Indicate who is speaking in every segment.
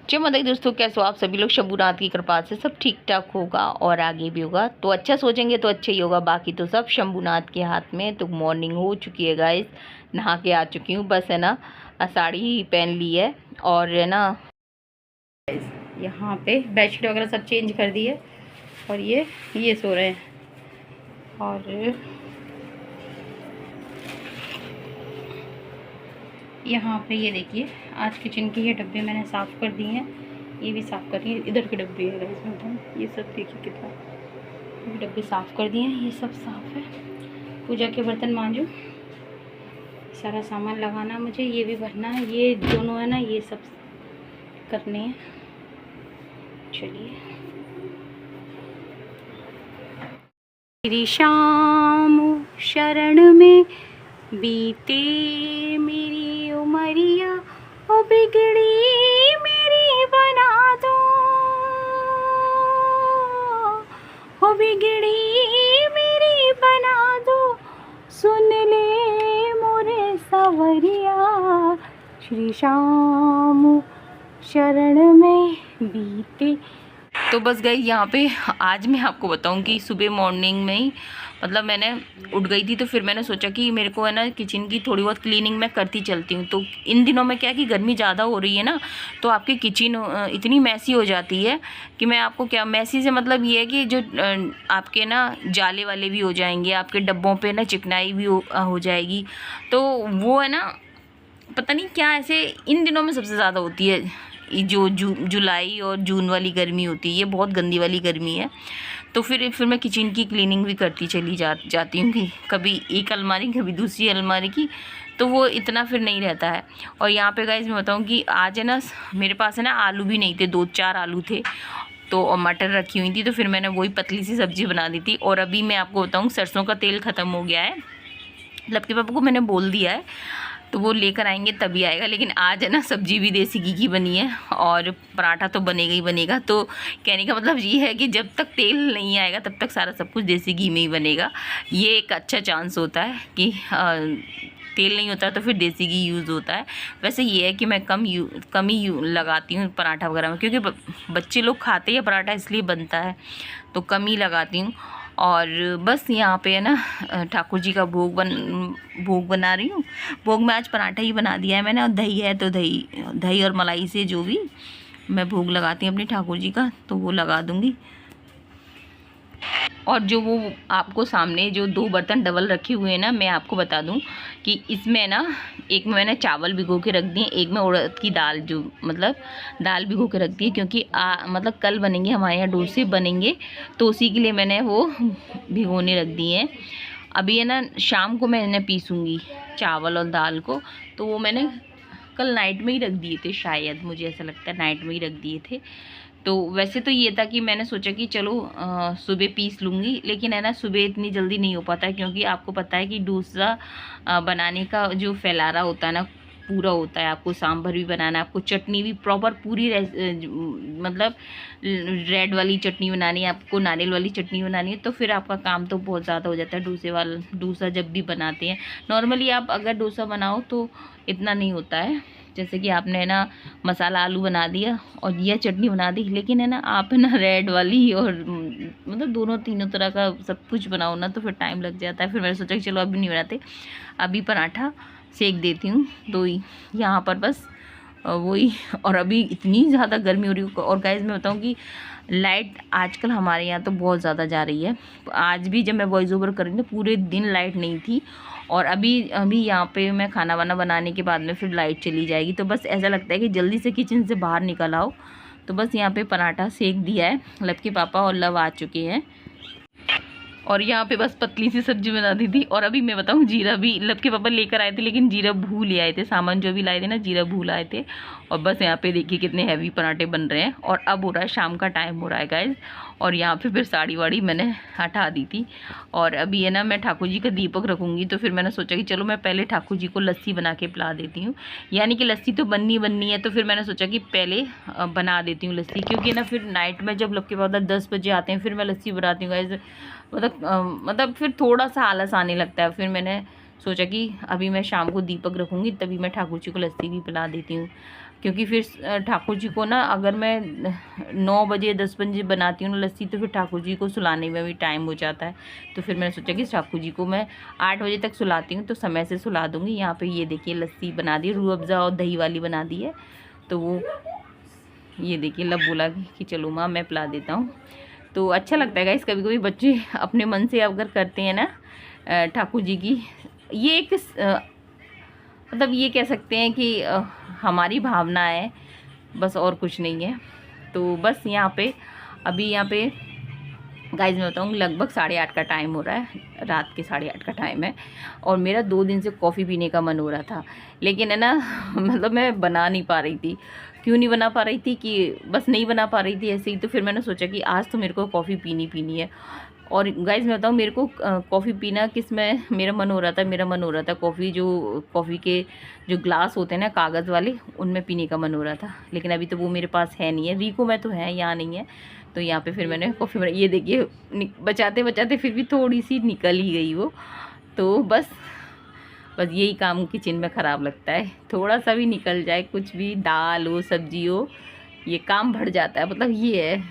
Speaker 1: जय माता दी दोस्तों, कैसे हो आप सभी लोग। शंभूनाथ की कृपा से सब ठीक ठाक होगा और आगे भी होगा। तो अच्छा सोचेंगे तो अच्छा ही होगा, बाकी तो सब शंभूनाथ के हाथ में। तो मॉर्निंग हो चुकी है गाइस, नहा के आ चुकी हूँ, बस है ना साड़ी ही पहन ली है। और है ना यहाँ पे बेडशीट वगैरह सब चेंज कर दी है। और ये सो रहे हैं। और यहाँ पे ये देखिए, आज किचन के ये डब्बे मैंने साफ़ कर दिए हैं। ये भी साफ़ कर रही है, इधर के डब्बे है इसमें तो ये सब देखिए कितना, ये डब्बे साफ़ कर दिए हैं, ये सब साफ़ है। पूजा के बर्तन मांजूँ, सारा सामान लगाना मुझे, ये भी भरना है, ये दोनों है ना ये सब करने हैं। चलिए, मेरी शाम शरण में बीते मेरी उमरिया, ओ बिगड़ी मेरी बना दो, ओ बिगड़ी मेरी बना दो, सुन ले मोरे सवरिया, श्री श्याम शरण में बीते। तो बस गई यहाँ पे आज मैं आपको बताऊँ कि सुबह मॉर्निंग में ही मतलब मैंने उठ गई थी, तो फिर मैंने सोचा कि मेरे को है ना किचन की थोड़ी बहुत क्लीनिंग मैं करती चलती हूँ। तो इन दिनों में क्या है कि गर्मी ज़्यादा हो रही है ना, तो आपकी किचन इतनी मैसी हो जाती है कि मैं आपको क्या, मैसी से मतलब ये है कि जो आपके ना जाले वाले भी हो जाएंगे, आपके डब्बों पर ना चिकनाई भी हो जाएगी। तो वो है ना पता नहीं क्या ऐसे इन दिनों में सबसे ज़्यादा होती है, जो जुलाई और जून वाली गर्मी होती है, ये बहुत गंदी वाली गर्मी है। तो फिर मैं किचन की क्लीनिंग भी करती चली जाती हूँ कि कभी एक अलमारी कभी दूसरी अलमारी की, तो वो इतना फिर नहीं रहता है। और यहाँ पे गाइस मैं बताऊँ कि आज है ना मेरे पास है ना आलू भी नहीं थे, 2-4 आलू थे तो, और मटर रखी हुई थी, तो फिर मैंने वही पतली सी सब्ज़ी बना दी थी। और अभी मैं आपको बताऊँ सरसों का तेल ख़त्म हो गया है, लपके पापा को मैंने बोल दिया है, तो वो लेकर आएंगे तभी आएगा। लेकिन आज है ना सब्जी भी देसी घी की बनी है और पराठा तो बनेगा ही बनेगा। तो कहने का मतलब ये है कि जब तक तेल नहीं आएगा तब तक सारा सब कुछ देसी घी में ही बनेगा। ये एक अच्छा चांस होता है कि तेल नहीं होता तो फिर देसी घी यूज़ होता है। वैसे ये है कि मैं कम ही लगाती हूँ पराठा वगैरह में, क्योंकि बच्चे लोग खाते हैं पराठा इसलिए बनता है, तो कम ही लगाती हूँ। और बस यहाँ पे है ना ठाकुर जी का भोग बना रही हूँ। भोग में आज पराठा ही बना दिया है मैंने, और दही है तो दही और मलाई से जो भी मैं भोग लगाती हूँ अपने ठाकुर जी का, तो वो लगा दूँगी। और जो वो आपको सामने जो 2 बर्तन डबल रखे हुए हैं ना, मैं आपको बता दूं कि इसमें ना एक में मैंने चावल भिगो के रख दिए, एक में उड़द की दाल जो मतलब दाल भिगो के रख दी है, क्योंकि मतलब कल बनेंगे हमारे यहाँ डोसे बनेंगे, तो उसी के लिए मैंने वो भिगोने रख दिए हैं। अभी है ना शाम को मैंने पीसूँगी चावल और दाल को, तो वो मैंने कल नाइट में ही रख दिए थे, शायद मुझे ऐसा लगता है नाइट में ही रख दिए थे। तो वैसे तो ये था कि मैंने सोचा कि चलो सुबह पीस लूँगी, लेकिन है ना सुबह इतनी जल्दी नहीं हो पाता है, क्योंकि आपको पता है कि डोसा बनाने का जो फैलारा होता है ना पूरा होता है। आपको सांभर भी बनाना है, आपको चटनी भी प्रॉपर पूरी मतलब रेड वाली चटनी बनानी है, आपको नारियल वाली चटनी बनानी है, तो फिर आपका काम तो बहुत ज़्यादा हो जाता है। डोसा जब भी बनाते हैं नॉर्मली आप अगर डोसा बनाओ तो इतना नहीं होता है, जैसे कि आपने है ना मसाला आलू बना दिया और यह चटनी बना दी, लेकिन है ना आप है ना रेड वाली और मतलब दोनों तीनों तरह का सब कुछ बनाओ ना, तो फिर टाइम लग जाता है। फिर मैंने सोचा कि चलो अभी नहीं बनाते, अभी पराठा सेक देती हूँ। तो यहाँ पर बस वही, और अभी इतनी ज़्यादा गर्मी हो रही है। और गाइस मैं बताऊँ कि लाइट आजकल हमारे यहाँ तो बहुत ज़्यादा जा रही है। आज भी जब मैं वॉइस ओवर कर रही थी पूरे दिन लाइट नहीं थी, और अभी यहाँ पे मैं खाना वाना बनाने के बाद में फिर लाइट चली जाएगी। तो बस ऐसा लगता है कि जल्दी से किचन से बाहर निकल आओ। तो बस यहाँ पे पराठा सेक दिया है, लव के पापा और लव आ चुके हैं, और यहाँ पे बस पतली सी सब्जी बना दी थी। और अभी मैं बताऊँ जीरा भी लब के पापा लेकर आए थे, लेकिन जीरा भूल ले आए थे, सामान जो भी लाए थे ना जीरा भूल आए थे। और बस यहाँ पे देखिए कितने हैवी पराठे बन रहे हैं। और अब हो रहा है शाम का टाइम हो रहा है गाइज, और यहाँ पे फिर साड़ी वाड़ी मैंने हटा दी थी। और अभी है ना मैं ठाकुर जी का दीपक रखूँगी, तो फिर मैंने सोचा कि चलो मैं पहले ठाकुर जी को लस्सी बना के पिला देती हूँ। यानी कि लस्सी तो बननी है, तो फिर मैंने सोचा कि पहले बना देती हूँ लस्सी, क्योंकि ना फिर नाइट में जब लब के पापा 10 बजे आते हैं फिर मैं लस्सी बनाती हूँ गाइज, मतलब फिर थोड़ा सा आलस आने लगता है। फिर मैंने सोचा कि अभी मैं शाम को दीपक रखूँगी तभी मैं ठाकुर जी को लस्सी भी पिला देती हूँ, क्योंकि फिर ठाकुर जी को ना अगर मैं 9 बजे 10 बजे बनाती हूँ ना लस्सी, तो फिर ठाकुर जी को सुलाने में भी टाइम हो जाता है। तो फिर मैंने सोचा कि ठाकुर जी को मैं 8 बजे तक सुलाती हूँ, तो समय से सुला दूँगी। यहाँ पे ये देखिए लस्सी बना दी, रूह अफ़ज़ा और दही वाली बना दी है। तो वो ये देखिए लब बोला कि चलो माँ मैं पिला देता हूँ। तो अच्छा लगता है गाइस, कभी कभी बच्चे अपने मन से अगर करते हैं ना ठाकुर जी की, ये एक मतलब ये कह सकते हैं कि हमारी भावना है, बस और कुछ नहीं है। तो बस यहाँ पे अभी यहाँ पे गाइस मैं बताऊँ लगभग 8:30 का टाइम हो रहा है, रात के 8:30 का टाइम है। और मेरा 2 दिन से कॉफ़ी पीने का मन हो रहा था, लेकिन है ना मतलब मैं बना नहीं पा रही थी। क्यों नहीं बना पा रही थी कि बस नहीं बना पा रही थी ऐसे ही। तो फिर मैंने सोचा कि आज तो मेरे को कॉफ़ी पीनी है। और गाइस मैं बताऊँ मेरे को कॉफ़ी पीना किस में मेरा मन हो रहा था कॉफ़ी के जो ग्लास होते हैं ना कागज़ वाले, उनमें पीने का मन हो रहा था। लेकिन अभी तो वो मेरे पास है नहीं है, रीको में तो है, यहाँ नहीं है। तो यहाँ पे फिर मैंने कॉफ़ी बनाई। ये देखिए बचाते बचाते फिर भी थोड़ी सी निकल ही गई वो। तो बस यही काम किचन में ख़राब लगता है, थोड़ा सा भी निकल जाए, कुछ भी दाल हो सब्जी हो, ये काम बढ़ जाता है। मतलब ये है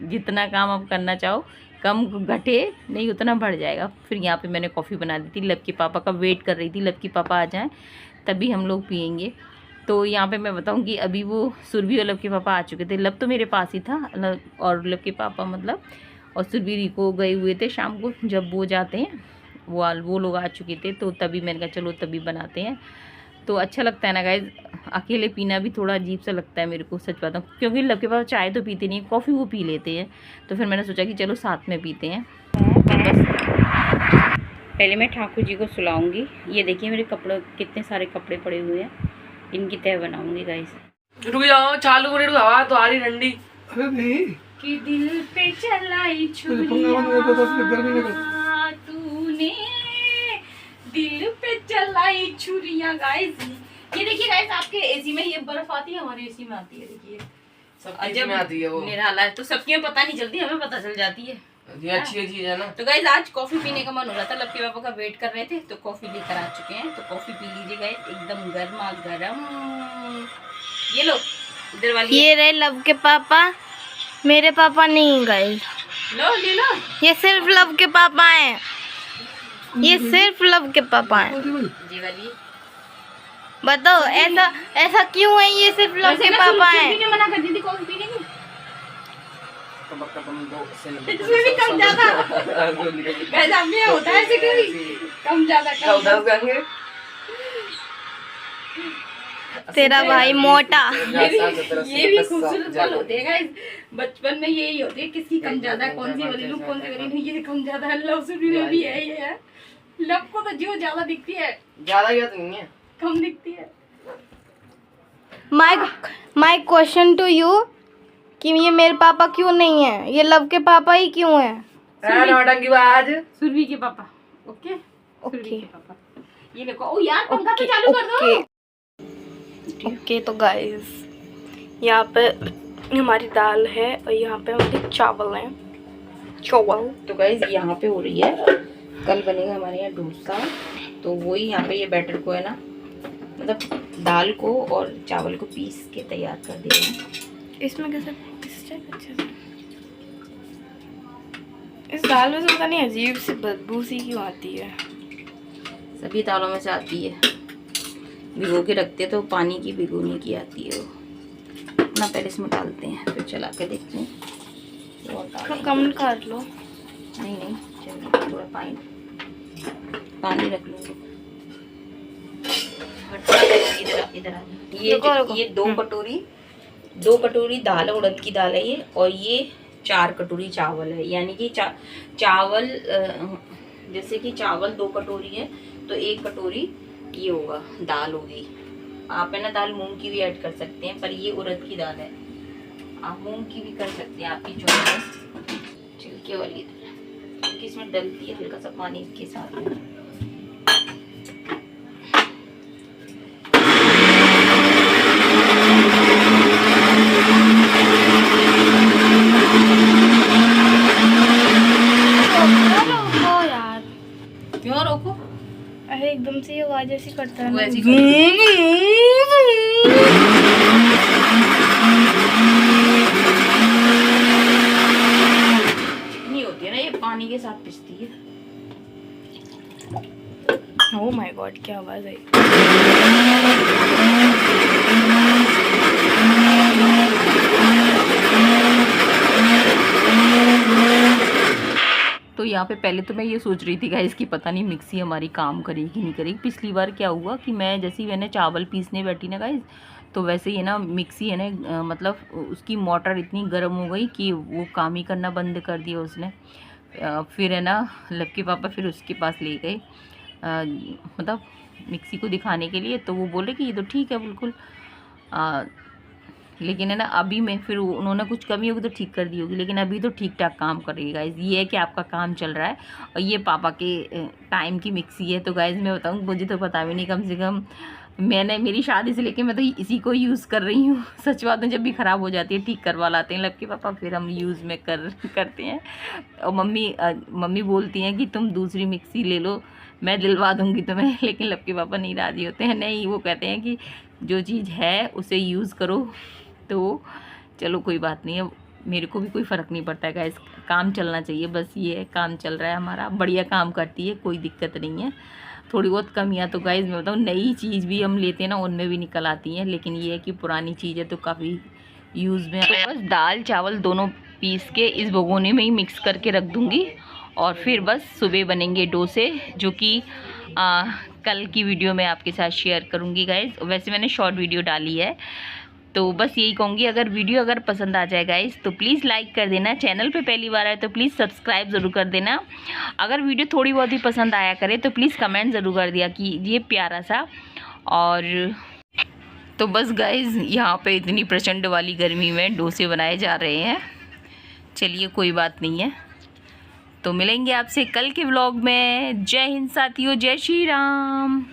Speaker 1: जितना काम आप करना चाहो कम घटे नहीं उतना बढ़ जाएगा। फिर यहाँ पे मैंने कॉफ़ी बना दी थी, लब के पापा का वेट कर रही थी, लब के पापा आ जाएं तभी हम लोग पियेंगे। तो यहाँ पे मैं बताऊँ कि अभी वो सुरभि और लब के पापा आ चुके थे। लब तो मेरे पास ही था और लब के पापा मतलब, और सुरभि रिको गए हुए थे शाम को, जब वो जाते हैं वो लोग आ चुके थे। तो तभी मैंने कहा चलो तभी बनाते हैं। तो अच्छा लगता है ना गाइस, अकेले पीना भी थोड़ा अजीब सा लगता है मेरे को, सच बात है। क्योंकि लब के पापा चाय तो पीते नहीं, कॉफ़ी वो पी लेते हैं। तो फिर मैंने सोचा कि चलो साथ में पीते हैं। बस पहले मैं ठाकुर जी को सुलाऊंगी। ये देखिए मेरे कपड़े, कितने सारे कपड़े पड़े हुए हैं, इनकी तह बनाऊंगी गाइस।
Speaker 2: रुक जाओ, चालू करे हवा तो आ रही ठंडी।
Speaker 3: अरे नहीं
Speaker 1: कि दिल पे चलाई छुरियां तूने, दिल पे चलाई छुरियां। गाइस ये देखिए गाइस, आपके एसी में ये बर्फ आती है, हमारे एसी में आती है। देखिए
Speaker 2: सबकी में आती है वो,
Speaker 1: निराला है। तो सबके में पता नहीं चलती, हमें पता चल जाती है।
Speaker 2: ये अच्छी चीज है ना।
Speaker 1: तो गाइस आज कॉफी पीने का मन हो रहा था, लब के पापा का वेट कर रहे थे, तो कॉफी लेकर आ चुके हैं। तो कॉफी पी लीजिए गाइस, एकदम गर्मा गर्म। ये लो इधर वाली,
Speaker 4: ये रहे लब के पापा, मेरे पापा नहीं गाइस।
Speaker 1: लो ले लो,
Speaker 4: ये सिर्फ लब के पापा हैं, ये सिर्फ लब के पापा हैं।
Speaker 1: ये वाली
Speaker 4: बताओ ऐसा क्यों है, ये सिर्फ लब के पापा हैं।
Speaker 1: ने मना कर दी थी कॉफी पीने की, इसमें भी कम ज्यादा गाइस आप में होता है ऐसे कभी कम ज्यादा
Speaker 4: तेरा भाई मोटा।
Speaker 1: ये भी खूबसूरत पल होते हैं गाइस, बचपन में यही होते हैं, किसकी कम ज्यादा, कौन सी वाली लुक, कौन सी वाली नहीं। ये कम ज्यादा है, लव सुरभि में भी है। ये है लब को तो जो ज्यादा दिखती है,
Speaker 2: ज्यादा क्या तो नहीं है,
Speaker 1: कम दिखती है।
Speaker 4: माय क्वेश्चन टू यू कि ये मेरे पापा क्यों नहीं है, ये लब के पापा ही क्यों है?
Speaker 2: नौटंकीबाज
Speaker 1: सुरभि के पापा। ओके सुरभि के पापा। ये देखो, ओ यार पंखा तो
Speaker 4: ओके
Speaker 1: चालू कर दो।
Speaker 4: ओके तो गाइस यहाँ पे हमारी दाल है और यहाँ पे हमारे चावल हैं, चावल।
Speaker 1: तो गाइस यहाँ पे हो रही है, कल बनेगा हमारे यहाँ डोसा। तो वही यहाँ पे ये बैटर को है ना, मतलब दाल को और चावल को पीस के तैयार कर दिया है।
Speaker 4: इसमें कैसे पीसते हैं अच्छे से? इस दाल में से पता नहीं अजीब सी बदबू सी क्यों आती है।
Speaker 1: सभी दालों में से आती है, भिगो के रखते हैं तो पानी की भिगोने की आती है वो। अपना पहले इसमें डालते हैं, फिर चला के देखते हैं। और
Speaker 4: थोड़ा कम कर लो।
Speaker 1: नहीं चलो थोड़ा पानी रख लूँगी। इधर आ। ये 2 कटोरी दाल, उड़द की दाल है ये, और ये 4 कटोरी चावल है। यानी कि चावल जैसे कि चावल 2 कटोरी है तो 1 कटोरी ये होगा, दाल होगी। आप है ना दाल मूंग की भी ऐड कर सकते हैं, पर ये उड़द की दाल है, आप मूंग की भी कर सकते हैं, आपकी चॉइस। छिलके वाली क्योंकि इसमें डलती है हल्का सा पानी इसके साथ में। क्यों रोको?
Speaker 4: अरे एकदम से ये आवाज ऐसी करता है
Speaker 1: वो
Speaker 4: ना।
Speaker 1: ऐसी
Speaker 4: गॉड क्या आवाज़ आई।
Speaker 1: तो यहाँ पे पहले तो मैं ये सोच रही थी गाइस कि पता नहीं मिक्सी हमारी काम करेगी नहीं करेगी। पिछली बार क्या हुआ कि मैं जैसे ही मैंने चावल पीसने बैठी ना गाइस, तो वैसे ही ना मिक्सी है ना मतलब उसकी मोटर इतनी गर्म हो गई कि वो काम ही करना बंद कर दिया उसने। फिर है ना लक्की पापा फिर उसके पास ले गए मतलब मिक्सी को दिखाने के लिए, तो वो बोले कि ये तो ठीक है बिल्कुल, लेकिन है ना अभी में फिर उन्होंने कुछ कमी होगी तो ठीक कर दी होगी, लेकिन अभी तो ठीक ठाक काम कर रही है गाइज़। ये है कि आपका काम चल रहा है और ये पापा के टाइम की मिक्सी है। तो गाइज़ मैं बताऊँ मुझे तो पता भी नहीं, कम से कम मैंने मेरी शादी से लेके मैं तो इसी को यूज़ कर रही हूँ। सच बात है, जब भी ख़राब हो जाती है ठीक करवा लाते हैं लक्की पापा, फिर हम यूज़ में करते हैं। और मम्मी बोलती हैं कि तुम दूसरी मिक्सी ले लो, मैं दिलवा दूँगी तुम्हें, लेकिन लक्की पापा नहीं राज़ी होते हैं। नहीं, वो कहते हैं कि जो चीज़ है उसे यूज़ करो। तो चलो कोई बात नहीं है, मेरे को भी कोई फ़र्क नहीं पड़ता है गाइस, काम चलना चाहिए बस। ये है काम चल रहा है हमारा, बढ़िया काम करती है, कोई दिक्कत नहीं है। थोड़ी बहुत कमियां तो गाइस मैं बताऊँ नई चीज़ भी हम लेते हैं ना उनमें भी निकल आती हैं, लेकिन ये है कि पुरानी चीज़ है तो काफ़ी यूज़ में। तो बस दाल चावल दोनों पीस के इस भगोने में ही मिक्स करके रख दूँगी और फिर बस सुबह बनेंगे डोसे, जो कि कल की वीडियो में आपके साथ शेयर करूँगी गाइस। वैसे मैंने शॉर्ट वीडियो डाली है, तो बस यही कहूँगी अगर वीडियो अगर पसंद आ जाए गाइस तो प्लीज़ लाइक कर देना। चैनल पे पहली बार आए तो प्लीज़ सब्सक्राइब ज़रूर कर देना। अगर वीडियो थोड़ी बहुत ही पसंद आया करे तो प्लीज़ कमेंट ज़रूर कर दिया कि ये प्यारा सा। और तो बस गाइस यहाँ पे इतनी प्रचंड वाली गर्मी में डोसे बनाए जा रहे हैं। चलिए कोई बात नहीं है, तो मिलेंगे आपसे कल के व्लॉग में। जय हिंद साथियों, जय श्री राम।